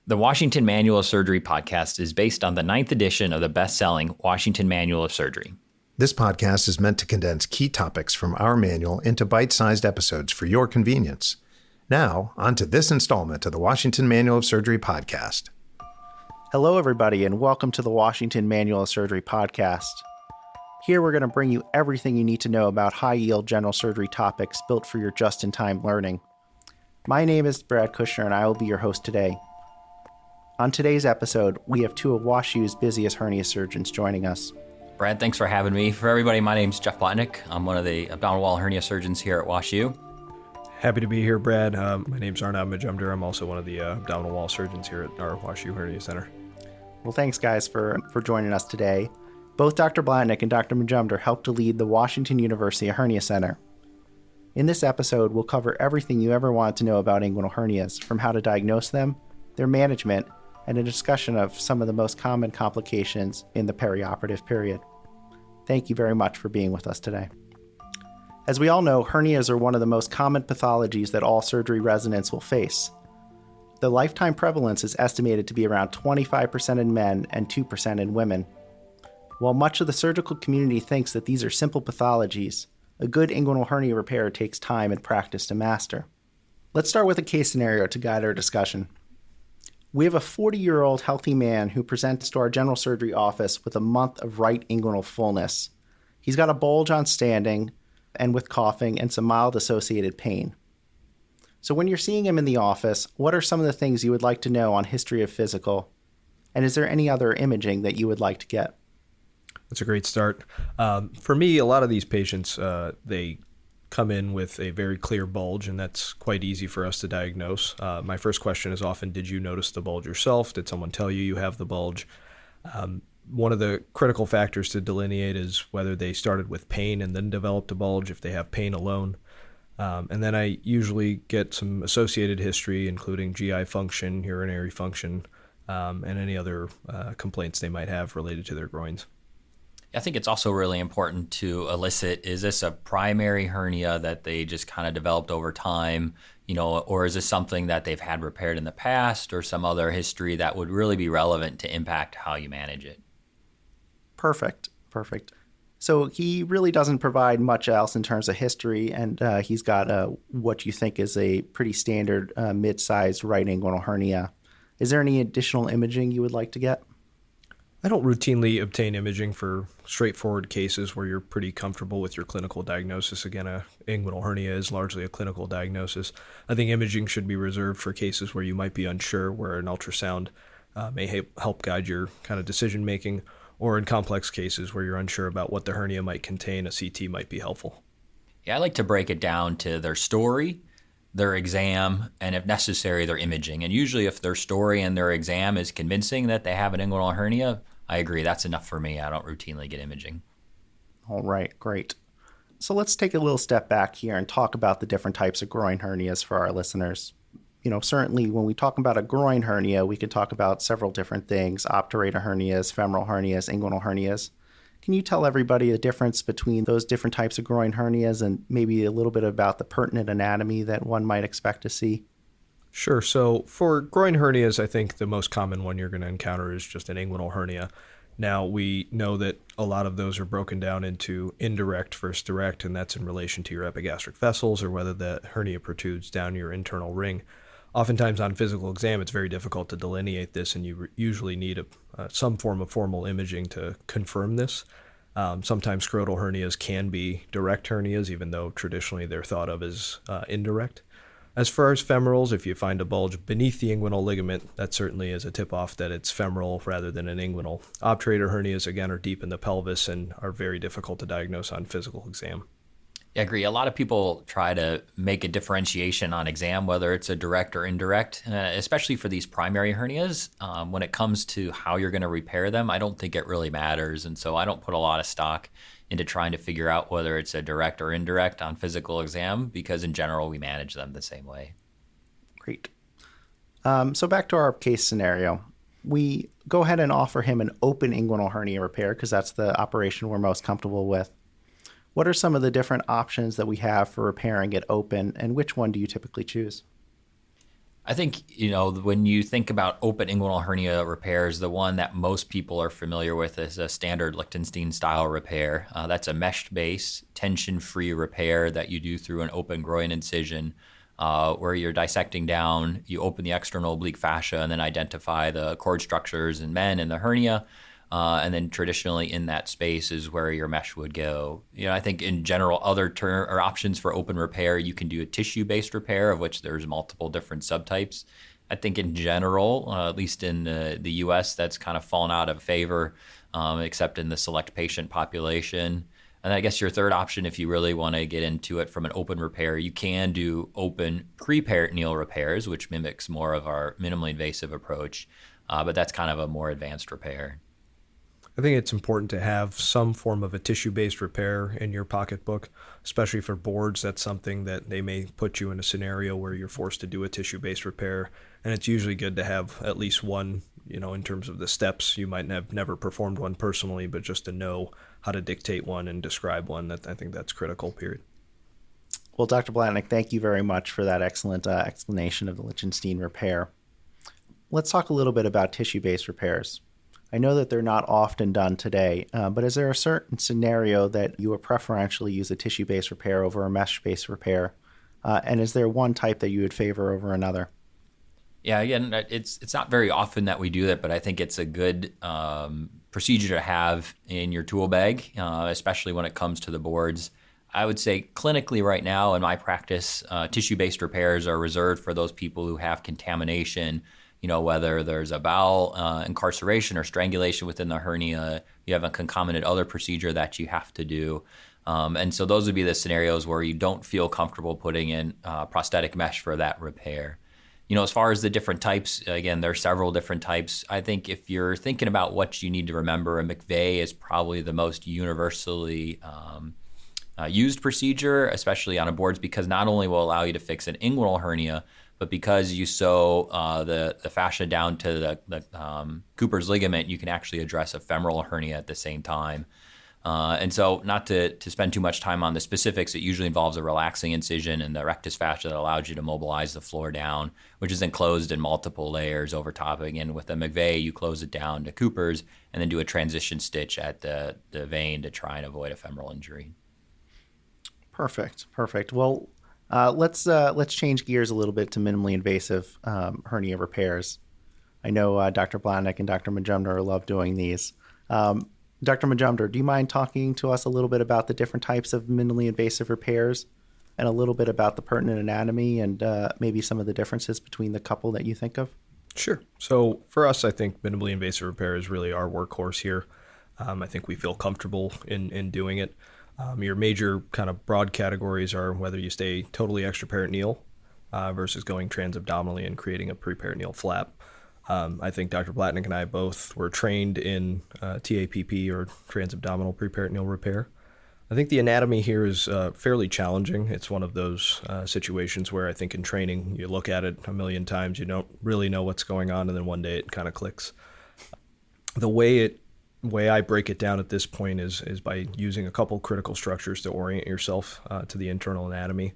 The Washington Manual of Surgery podcast is based on the 9th edition of the best-selling Washington Manual of Surgery. This podcast is meant to condense key topics from our manual into bite-sized episodes for your convenience. Now, on to this installment of the Washington Manual of Surgery podcast. Hello, everybody, and welcome to the Washington Manual of Surgery podcast. Here, we're going to bring you everything you need to know about high-yield general surgery topics built for your just-in-time learning. My name is Brad Kushner, and I will be your host today. On today's episode, we have two of WashU's busiest hernia surgeons joining us. Brad, thanks for having me. For everybody, my name's Jeff Blatnik. I'm one of the abdominal wall hernia surgeons here at WashU. Happy to be here, Brad. My name's Arnab Majumder. I'm also one of the abdominal wall surgeons here at our WashU Hernia Center. Well, thanks, guys, for joining us today. Both Dr. Blatnik and Dr. Majumder help to lead the Washington University Hernia Center. In this episode, we'll cover everything you ever wanted to know about inguinal hernias, from how to diagnose them, their management, and a discussion of some of the most common complications in the perioperative period. Thank you very much for being with us today. As we all know, hernias are one of the most common pathologies that all surgery residents will face. The lifetime prevalence is estimated to be around 25% in men and 2% in women. While much of the surgical community thinks that these are simple pathologies, a good inguinal hernia repair takes time and practice to master. Let's start with a case scenario to guide our discussion. We have a 40-year-old healthy man who presents to our general surgery office with a month of right inguinal fullness. He's got a bulge on standing and with coughing and some mild associated pain. So when you're seeing him in the office, what are some of the things you would like to know on history of physical? And is there any other imaging that you would like to get? That's a great start. For me, a lot of these patients, they come in with a very clear bulge, and that's quite easy for us to diagnose. My first question is often, did you notice the bulge yourself? Did someone tell you you have the bulge? One of the critical factors to delineate is whether they started with pain and then developed a bulge, if they have pain alone. And then I usually get some associated history, including GI function, urinary function, and any other complaints they might have related to their groins. I think it's also really important to elicit, is this a primary hernia that they just kind of developed over time, or is this something that they've had repaired in the past or some other history that would really be relevant to impact how you manage it? Perfect. So he really doesn't provide much else in terms of history, and he's got what you think is a pretty standard mid-sized right inguinal hernia. Is there any additional imaging you would like to get? I don't routinely obtain imaging for straightforward cases where you're pretty comfortable with your clinical diagnosis. Again, a inguinal hernia is largely a clinical diagnosis. I think imaging should be reserved for cases where you might be unsure, where an ultrasound may help guide your kind of decision making, or in complex cases where you're unsure about what the hernia might contain, a CT might be helpful. Yeah, I like to break it down to their story, their exam, and if necessary, their imaging. And usually if their story and their exam is convincing that they have an inguinal hernia, I agree. That's enough for me. I don't routinely get imaging. All right, great. So let's take a little step back here and talk about the different types of groin hernias for our listeners. Certainly when we talk about a groin hernia, we can talk about several different things: obturator hernias, femoral hernias, inguinal hernias. Can you tell everybody the difference between those different types of groin hernias and maybe a little bit about the pertinent anatomy that one might expect to see? Sure. So for groin hernias, I think the most common one you're going to encounter is just an inguinal hernia. Now, we know that a lot of those are broken down into indirect versus direct, and that's in relation to your epigastric vessels or whether the hernia protrudes down your internal ring. Oftentimes on physical exam, it's very difficult to delineate this, and you usually need some form of formal imaging to confirm this. Sometimes scrotal hernias can be direct hernias, even though traditionally they're thought of as indirect. As far as femorals, if you find a bulge beneath the inguinal ligament, that certainly is a tip-off that it's femoral rather than an inguinal. Obturator hernias, again, are deep in the pelvis and are very difficult to diagnose on physical exam. I agree. A lot of people try to make a differentiation on exam, whether it's a direct or indirect, especially for these primary hernias. When it comes to how you're going to repair them, I don't think it really matters. And so I don't put a lot of stock into trying to figure out whether it's a direct or indirect on physical exam, because in general, we manage them the same way. Great. So back to our case scenario. We go ahead and offer him an open inguinal hernia repair because that's the operation we're most comfortable with. What are some of the different options that we have for repairing it open, and which one do you typically choose? I think, when you think about open inguinal hernia repairs, the one that most people are familiar with is a standard Lichtenstein style repair. That's a mesh-based, tension-free repair that you do through an open groin incision, where you're dissecting down, you open the external oblique fascia and then identify the cord structures in men and the hernia. And then traditionally in that space is where your mesh would go. I think in general, other or options for open repair, you can do a tissue-based repair, of which there's multiple different subtypes. I think in general, at least in the U.S., that's kind of fallen out of favor, except in the select patient population. And I guess your third option, if you really want to get into it from an open repair, you can do open preperitoneal repairs, which mimics more of our minimally invasive approach, but that's kind of a more advanced repair. I think it's important to have some form of a tissue-based repair in your pocketbook, especially for boards. That's something that they may put you in a scenario where you're forced to do a tissue-based repair. And it's usually good to have at least one, in terms of the steps. You might have never performed one personally, but just to know how to dictate one and describe one, I think that's critical, period. Well, Dr. Blatnik, thank you very much for that excellent explanation of the Lichtenstein repair. Let's talk a little bit about tissue-based repairs. I know that they're not often done today, but is there a certain scenario that you would preferentially use a tissue-based repair over a mesh-based repair? And is there one type that you would favor over another? Yeah, again, it's not very often that we do that, but I think it's a good procedure to have in your tool bag, especially when it comes to the boards. I would say clinically right now in my practice, tissue-based repairs are reserved for those people who have contamination, whether there's a bowel incarceration or strangulation within the hernia, you have a concomitant other procedure that you have to do. And so those would be the scenarios where you don't feel comfortable putting in prosthetic mesh for that repair. As far as the different types, again, there are several different types. I think if you're thinking about what you need to remember, a McVeigh is probably the most universally used procedure, especially on a boards, because not only will allow you to fix an inguinal hernia, but because you sew the fascia down to the Cooper's ligament, you can actually address a femoral hernia at the same time. And so not to spend too much time on the specifics, it usually involves a relaxing incision in the rectus fascia that allows you to mobilize the floor down, which is enclosed in multiple layers over top. Again, with the McVeigh, you close it down to Cooper's and then do a transition stitch at the vein to try and avoid a femoral injury. Perfect. Well, let's change gears a little bit to minimally invasive hernia repairs. I know Dr. Blatnik and Dr. Majumder love doing these. Dr. Majumder, do you mind talking to us a little bit about the different types of minimally invasive repairs and a little bit about the pertinent anatomy and maybe some of the differences between the couple that you think of? Sure. So for us, I think minimally invasive repair is really our workhorse here. I think we feel comfortable in doing it. Your major kind of broad categories are whether you stay totally extraperitoneal versus going transabdominally and creating a preperitoneal flap. I think Dr. Blatnik and I both were trained in TAPP or transabdominal preperitoneal repair. I think the anatomy here is fairly challenging. It's one of those situations where I think in training you look at it a million times, you don't really know what's going on, and then one day it kind of clicks. The way I break it down at this point is by using a couple critical structures to orient yourself to the internal anatomy.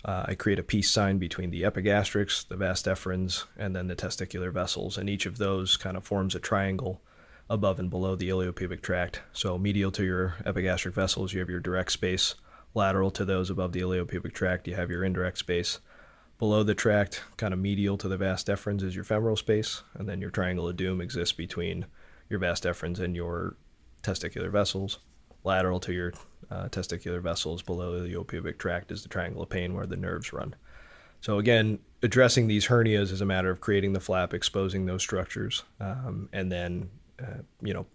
I create a peace sign between the epigastrix, the vas deferens, and then the testicular vessels, and each of those kind of forms a triangle above and below the iliopubic tract. So medial to your epigastric vessels, you have your direct space. Lateral to those above the iliopubic tract, you have your indirect space. Below the tract, kind of medial to the vas deferens, is your femoral space, and then your triangle of doom exists between your vas deferens and your testicular vessels. Lateral to your testicular vessels below the iliopubic tract is the triangle of pain where the nerves run. So again, addressing these hernias is a matter of creating the flap, exposing those structures, and then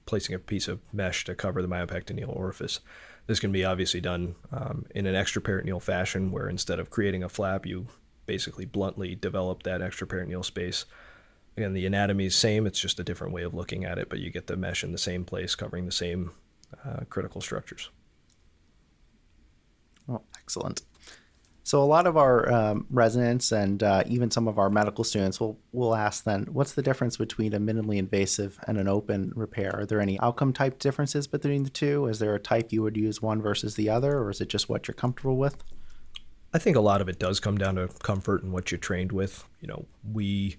placing a piece of mesh to cover the myopectoneal orifice. This can be obviously done in an extraperitoneal fashion where instead of creating a flap, you basically bluntly develop that extraperitoneal space. Again, the anatomy is same, it's just a different way of looking at it, but you get the mesh in the same place covering the same critical structures. Oh, excellent. So a lot of our residents and even some of our medical students will ask then, what's the difference between a minimally invasive and an open repair? Are there any outcome type differences between the two? Is there a type you would use one versus the other, or is it just what you're comfortable with? I think a lot of it does come down to comfort and what you trained with. We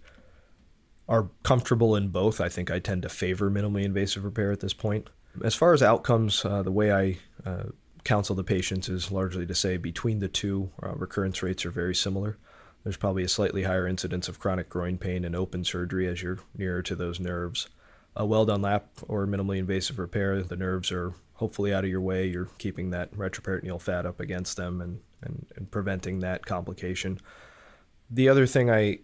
are comfortable in both. I think I tend to favor minimally invasive repair at this point. As far as outcomes, the way I counsel the patients is largely to say between the two, recurrence rates are very similar. There's probably a slightly higher incidence of chronic groin pain and open surgery as you're nearer to those nerves. A well-done lap or minimally invasive repair, the nerves are hopefully out of your way. You're keeping that retroperitoneal fat up against them and preventing that complication. The other thing I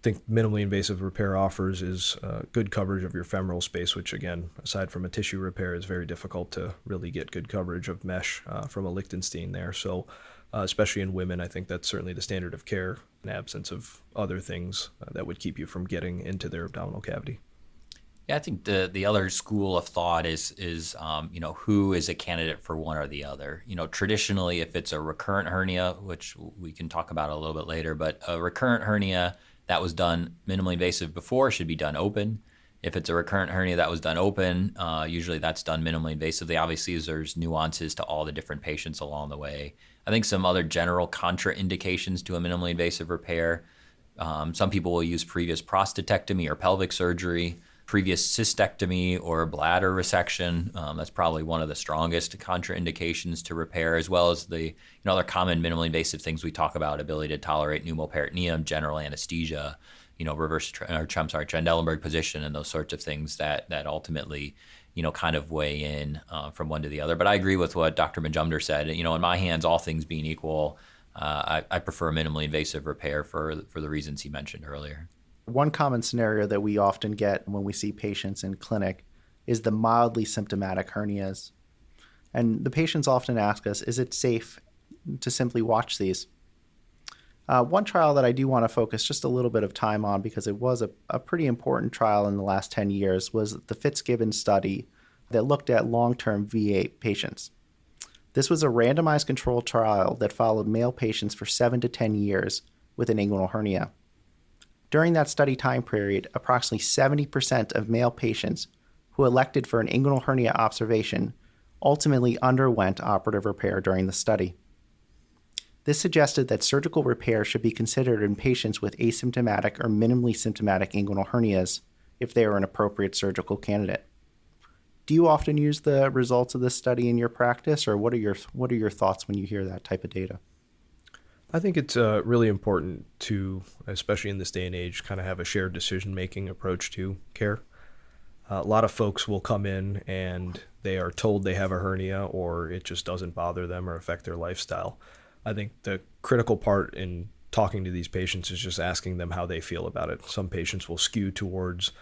think minimally invasive repair offers is good coverage of your femoral space, which again, aside from a tissue repair, is very difficult to really get good coverage of mesh from a Lichtenstein there. So especially in women, I think that's certainly the standard of care in absence of other things that would keep you from getting into their abdominal cavity. Yeah, I think the other school of thought is who is a candidate for one or the other. Traditionally, if it's a recurrent hernia, which we can talk about a little bit later, but a recurrent hernia that was done minimally invasive before should be done open. If it's a recurrent hernia that was done open, usually that's done minimally invasively. Obviously, there's nuances to all the different patients along the way. I think some other general contraindications to a minimally invasive repair. Some people will use previous prostatectomy or pelvic surgery, previous cystectomy or bladder resection. That's probably one of the strongest contraindications to repair, as well as the other common minimally invasive things we talk about: ability to tolerate pneumoperitoneum, general anesthesia, Trendelenburg position, and those sorts of things that ultimately kind of weigh in from one to the other. But I agree with what Dr. Majumder said. In my hands, all things being equal, I prefer minimally invasive repair for the reasons he mentioned earlier. One common scenario that we often get when we see patients in clinic is the mildly symptomatic hernias. And the patients often ask us, is it safe to simply watch these? One trial that I do want to focus just a little bit of time on, because it was a pretty important trial in the last 10 years, was the Fitzgibbon study that looked at long-term VA patients. This was a randomized controlled trial that followed male patients for 7 to 10 years with an inguinal hernia. During that study time period, approximately 70% of male patients who elected for an inguinal hernia observation ultimately underwent operative repair during the study. This suggested that surgical repair should be considered in patients with asymptomatic or minimally symptomatic inguinal hernias if they are an appropriate surgical candidate. Do you often use the results of this study in your practice, or what are your thoughts when you hear that type of data? I think it's really important to, especially in this day and age, kind of have a shared decision-making approach to care. A lot of folks will come in and they are told they have a hernia, or it just doesn't bother them or affect their lifestyle. I think the critical part in talking to these patients is just asking them how they feel about it. Some patients will skew towards,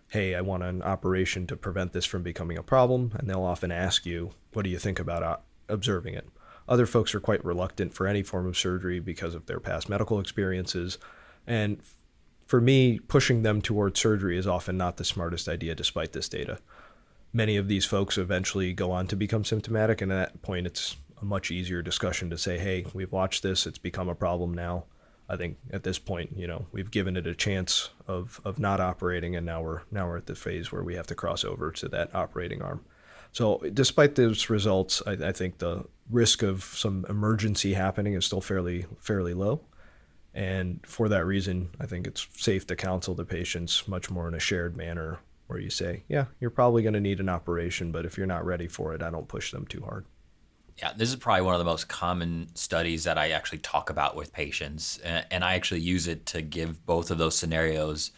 hey, I want an operation to prevent this from becoming a problem, and they'll often ask you, what do you think about observing it? Other folks are quite reluctant for any form of surgery because of their past medical experiences. And for me, pushing them towards surgery is often not the smartest idea despite this data. Many of these folks eventually go on to become symptomatic, and at that point it's a much easier discussion to say, hey, we've watched this, it's become a problem now. I think at this point, we've given it a chance of not operating, and now we're at the phase where we have to cross over to that operating arm. So despite those results, I think the risk of some emergency happening is still fairly low. And for that reason, I think it's safe to counsel the patients much more in a shared manner, where you say, yeah, you're probably going to need an operation, but if you're not ready for it, I don't push them too hard. Yeah, this is probably one of the most common studies that I actually talk about with patients. And I actually use it to give both of those scenarios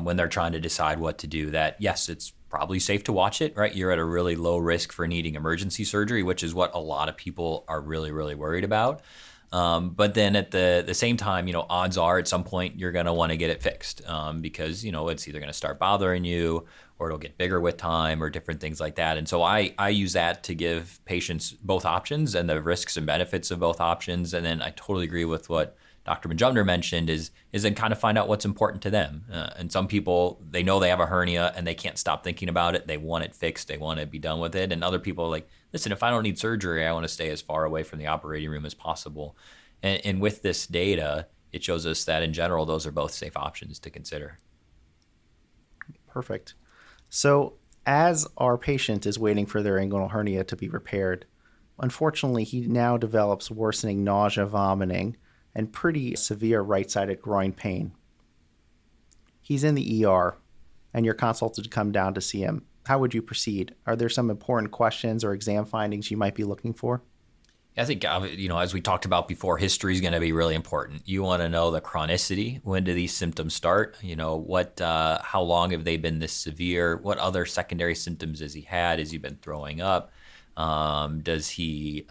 when they're trying to decide what to do. That, yes, it's probably safe to watch it, right? You're at a really low risk for needing emergency surgery, which is what a lot of people are really, really worried about. But then at the same time, odds are at some point you're going to want to get it fixed because, it's either going to start bothering you or it'll get bigger with time or different things like that. And so I use that to give patients both options and the risks and benefits of both options. And then I totally agree with what Dr. Majumder mentioned is then kind of find out what's important to them. And some people, they know they have a hernia and they can't stop thinking about it. They want it fixed. They want to be done with it. And other people are like, listen, if I don't need surgery, I want to stay as far away from the operating room as possible. And with this data, it shows us that in general, those are both safe options to consider. Perfect. So as our patient is waiting for their inguinal hernia to be repaired, unfortunately, he now develops worsening nausea, vomiting, and pretty severe right-sided groin pain. He's in the ER, and you're consulted to come down to see him. How would you proceed? Are there some important questions or exam findings you might be looking for? I think, as we talked about before, history is going to be really important. You want to know the chronicity. When do these symptoms start? How long have they been this severe? What other secondary symptoms has he had? Has he been throwing up? Has he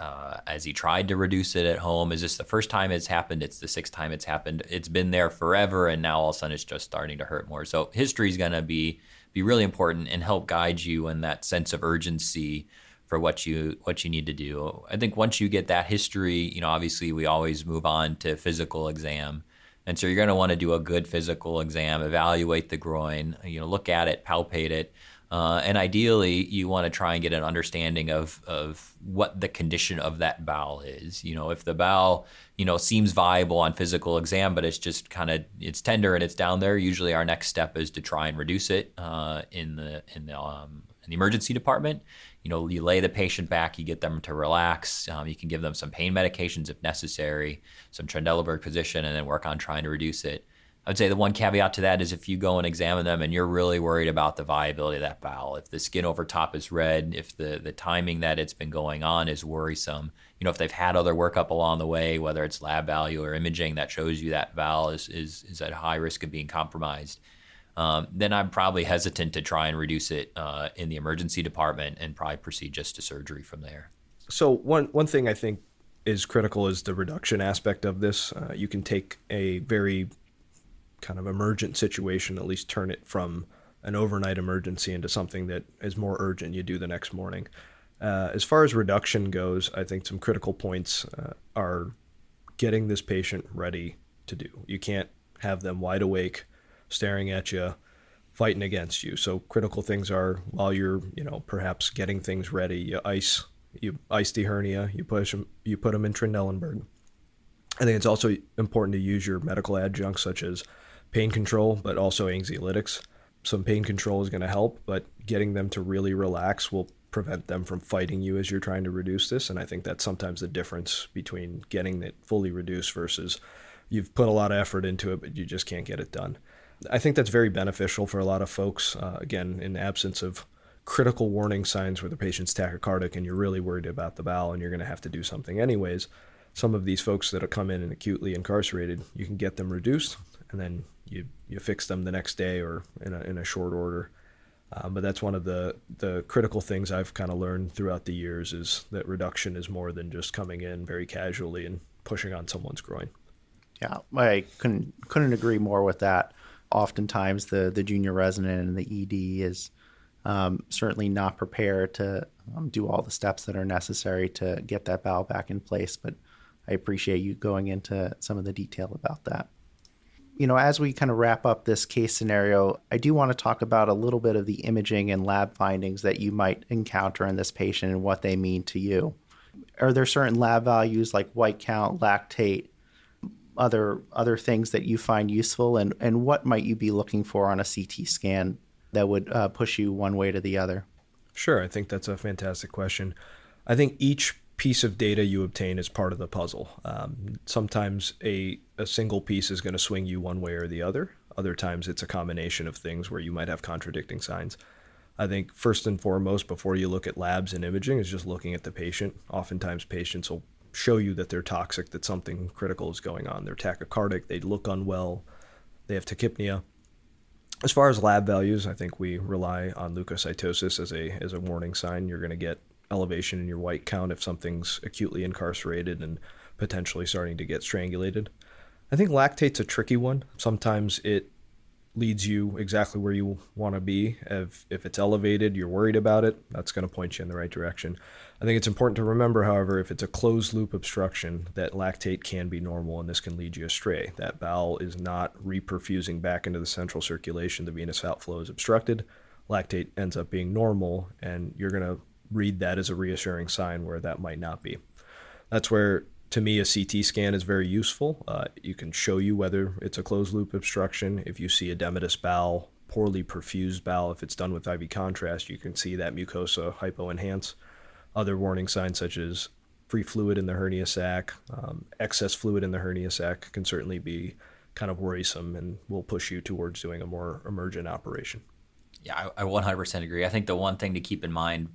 tried to reduce it at home? Is this the first time it's happened? It's the sixth time it's happened. It's been there forever, and now all of a sudden it's just starting to hurt more. So history is going to be really important and help guide you in that sense of urgency for what you need to do. I think once you get that history, obviously we always move on to physical exam. And so you're going to want to do a good physical exam, evaluate the groin, look at it, palpate it. And ideally, you want to try and get an understanding of what the condition of that bowel is. If the bowel, seems viable on physical exam, but it's just it's tender and it's down there, usually our next step is to try and reduce it in the emergency department. You lay the patient back, you get them to relax. You can give them some pain medications if necessary, some Trendelenburg position, and then work on trying to reduce it. I would say the one caveat to that is if you go and examine them and you're really worried about the viability of that bowel, if the skin over top is red, if the timing that it's been going on is worrisome, if they've had other workup along the way, whether it's lab value or imaging that shows you that bowel is at high risk of being compromised, then I'm probably hesitant to try and reduce it in the emergency department and probably proceed just to surgery from there. So one thing I think is critical is the reduction aspect of this. You can take a very kind of emergent situation, at least turn it from an overnight emergency into something that is more urgent you do the next morning. As far as reduction goes, I think some critical points are getting this patient ready to do. You can't have them wide awake, staring at you, fighting against you. So critical things are while you're, perhaps getting things ready, you ice the hernia, you put them in Trendelenburg. I think it's also important to use your medical adjuncts such as pain control, but also anxiolytics. Some pain control is going to help, but getting them to really relax will prevent them from fighting you as you're trying to reduce this. And I think that's sometimes the difference between getting it fully reduced versus you've put a lot of effort into it, but you just can't get it done. I think that's very beneficial for a lot of folks, again, in the absence of critical warning signs where the patient's tachycardic and you're really worried about the bowel and you're going to have to do something anyways. Some of these folks that come in and acutely incarcerated, you can get them reduced and then you fix them the next day or in a short order. But that's one of the critical things I've kind of learned throughout the years is that reduction is more than just coming in very casually and pushing on someone's groin. Yeah, I couldn't agree more with that. Oftentimes the junior resident and the ED is certainly not prepared to do all the steps that are necessary to get that bowel back in place, but I appreciate you going into some of the detail about that. As we kind of wrap up this case scenario, I do want to talk about a little bit of the imaging and lab findings that you might encounter in this patient and what they mean to you. Are there certain lab values like white count, lactate, other things that you find useful, and what might you be looking for on a CT scan that would push you one way to the other? Sure, I think that's a fantastic question. I think each piece of data you obtain is part of the puzzle. Sometimes a single piece is going to swing you one way or the other. Other times it's a combination of things where you might have contradicting signs. I think first and foremost, before you look at labs and imaging, is just looking at the patient. Oftentimes patients will show you that they're toxic, that something critical is going on. They're tachycardic, they look unwell, they have tachypnea. As far as lab values, I think we rely on leukocytosis as a warning sign. You're going to get elevation in your white count if something's acutely incarcerated and potentially starting to get strangulated. I think lactate's a tricky one. Sometimes it leads you exactly where you want to be. If it's elevated, you're worried about it, that's going to point you in the right direction. I think it's important to remember, however, if it's a closed loop obstruction, that lactate can be normal and this can lead you astray. That bowel is not reperfusing back into the central circulation. The venous outflow is obstructed. Lactate ends up being normal, and you're going to read that as a reassuring sign where that might not be. That's where, to me, a CT scan is very useful. You can show you whether it's a closed loop obstruction. If you see edematous bowel, poorly perfused bowel, if it's done with IV contrast, you can see that mucosa hypoenhance. Other warning signs such as free fluid in the hernia sac. Excess fluid in the hernia sac can certainly be kind of worrisome and will push you towards doing a more emergent operation. Yeah, I 100% agree. I think the one thing to keep in mind,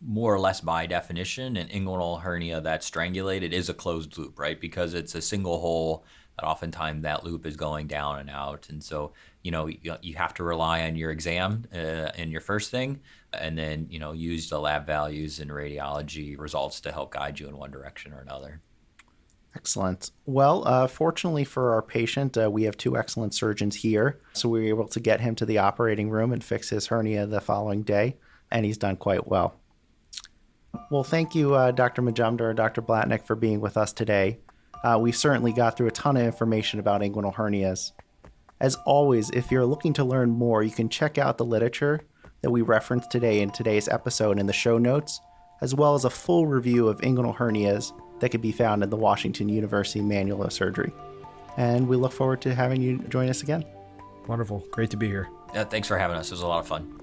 more or less by definition, an inguinal hernia that's strangulated is a closed loop, right? Because it's a single hole that oftentimes that loop is going down and out. And so, you have to rely on your exam in your first thing, and then, use the lab values and radiology results to help guide you in one direction or another. Excellent. Well, fortunately for our patient, we have two excellent surgeons here. So we were able to get him to the operating room and fix his hernia the following day, and he's done quite well. Well, thank you, Dr. Majumder and Dr. Blatnik, for being with us today. We certainly got through a ton of information about inguinal hernias. As always, if you're looking to learn more, you can check out the literature that we referenced today in today's episode in the show notes, as well as a full review of inguinal hernias that can be found in the Washington University Manual of Surgery. And we look forward to having you join us again. Wonderful. Great to be here. Yeah, thanks for having us. It was a lot of fun.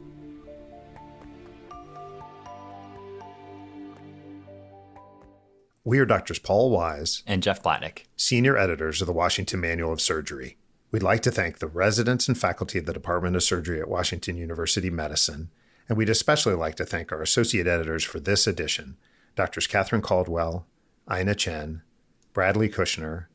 We are Doctors Paul Wise and Jeff Blatnik, senior editors of the Washington Manual of Surgery. We'd like to thank the residents and faculty of the Department of Surgery at Washington University Medicine, and we'd especially like to thank our associate editors for this edition, Drs. Catherine Caldwell, Ina Chen, Bradley Kushner,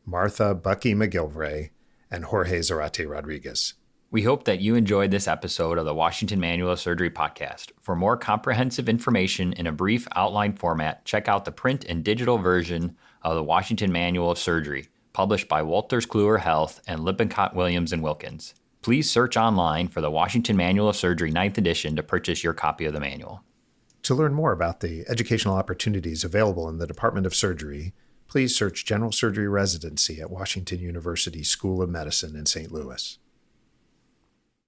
Martha Bucky McGilvray, and Jorge Zarate Rodriguez. We hope that you enjoyed this episode of the Washington Manual of Surgery podcast. For more comprehensive information in a brief outline format, check out the print and digital version of the Washington Manual of Surgery, published by Wolters Kluwer Health and Lippincott Williams and Wilkins. Please search online for the Washington Manual of Surgery 9th edition to purchase your copy of the manual. To learn more about the educational opportunities available in the Department of Surgery, please search General Surgery Residency at Washington University School of Medicine in St. Louis.